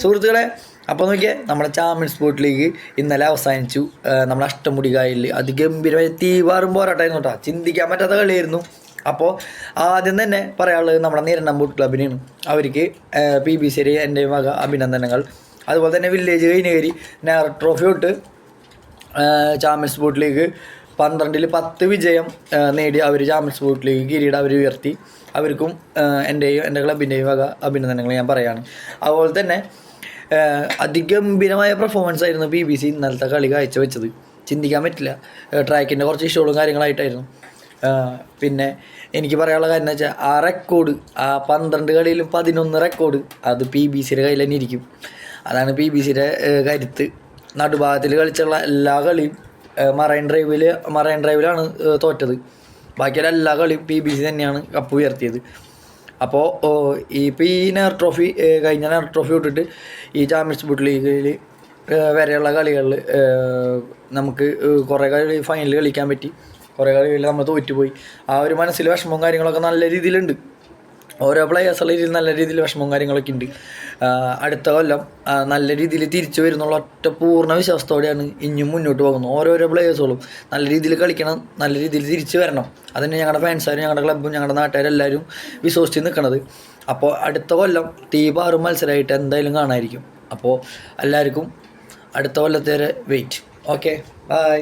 സുഹൃത്തുക്കളെ, അപ്പോൾ നോക്കിയാൽ നമ്മുടെ ചാമ്പ്യൻസ് സ്പോർട്സ് ലീഗ് ഇന്നലെ അവസാനിച്ചു. നമ്മുടെ അഷ്ടമുടി കായലിൽ അതിഗംഭീരമായ തീവാറും പോരാട്ടമായിരുന്നു കേട്ടോ. ചിന്തിക്കാൻ പറ്റാത്ത കളിയായിരുന്നു. അപ്പോൾ ആദ്യം തന്നെ പറയാനുള്ളത് നമ്മുടെ നീരണ്ണം ബോട്ട് ക്ലബിനാണ്. അവർക്ക് PBC എൻ്റെ വക അഭിനന്ദനങ്ങൾ. അതുപോലെ തന്നെ വില്ലേജ് കൈനകരി നെഹ്റു ട്രോഫി തൊട്ട് ചാമ്പ്യൻസ് സ്പോർട്സ് ലീഗ് 12-ൽ 10 വിജയം നേടി അവർ ചാമ്പ്യൻസ് സ്പോർട്സ് ലീഗ് കിരീടം അവർ ഉയർത്തി. അവർക്കും എൻ്റെയും എൻ്റെ ക്ലബിൻ്റെയും വക അഭിനന്ദനങ്ങൾ ഞാൻ പറയുകയാണ്. അതുപോലെ തന്നെ അതിഗംഭീരമായ പെർഫോമൻസ് ആയിരുന്നു PBC ഇന്നലത്തെ കളി കാഴ്ചവെച്ചത്. ചിന്തിക്കാൻ പറ്റില്ല. ട്രാക്കിൻ്റെ കുറച്ച് ഇഷ്യൂകളും കാര്യങ്ങളായിട്ടായിരുന്നു. പിന്നെ എനിക്ക് പറയാനുള്ള കാര്യം എന്ന് വെച്ചാൽ ആ റെക്കോർഡ്, ആ 12 കളിയിലും 11 റെക്കോർഡ് അത് PBCയുടെ കയ്യിൽ തന്നെ ഇരിക്കും. അതാണ് PBCയുടെ കരുത്ത്. നടുഭാഗത്തിൽ കളിച്ചുള്ള എല്ലാ കളിയും മറൈൻ ഡ്രൈവിലാണ് തോറ്റത്. ബാക്കിയുള്ള എല്ലാ കളിയും PBC തന്നെയാണ് കപ്പ് ഉയർത്തിയത്. അപ്പോൾ ഇപ്പോൾ ഈ കഴിഞ്ഞ നെഹ്റു ട്രോഫി വിട്ടിട്ട് ഈ ചാമ്പ്യൻസ് സ്പോർട്സ് ലീഗിൽ വരെയുള്ള കളികളിൽ നമുക്ക് കുറേ കളി ഫൈനൽ കളിക്കാൻ പറ്റി, കുറേ കളികളിൽ നമ്മൾ തോറ്റുപോയി. ആ ഒരു മനസ്സിൽ വിഷമവും കാര്യങ്ങളൊക്കെ നല്ല രീതിയിലുണ്ട്. ഓരോ പ്ലേയേഴ്സുള്ള രീതിയിൽ നല്ല രീതിയിൽ വിഷമവും കാര്യങ്ങളൊക്കെ ഉണ്ട്. അടുത്ത കൊല്ലം നല്ല രീതിയിൽ തിരിച്ചു വരുന്നുള്ള ഒറ്റ പൂർണ്ണ വിശ്വാസത്തോടെയാണ് ഇനിയും മുന്നോട്ട് പോകുന്നത്. ഓരോരോ പ്ലേയേഴ്സുകളും നല്ല രീതിയിൽ കളിക്കണം, നല്ല രീതിയിൽ തിരിച്ചു വരണം. അതന്നെ ഞങ്ങളുടെ ഫാൻസാരും ഞങ്ങളുടെ ക്ലബ്ബും ഞങ്ങളുടെ നാട്ടുകാരെല്ലാവരും വിശ്വസിച്ച് നിൽക്കണത്. അപ്പോൾ അടുത്ത കൊല്ലം തീപാറും മത്സരമായിട്ട് എന്തായാലും കാണാമായിരിക്കും. അപ്പോൾ എല്ലാവർക്കും അടുത്ത കൊല്ലത്തേരെ വെയിറ്റ്. Okay, by.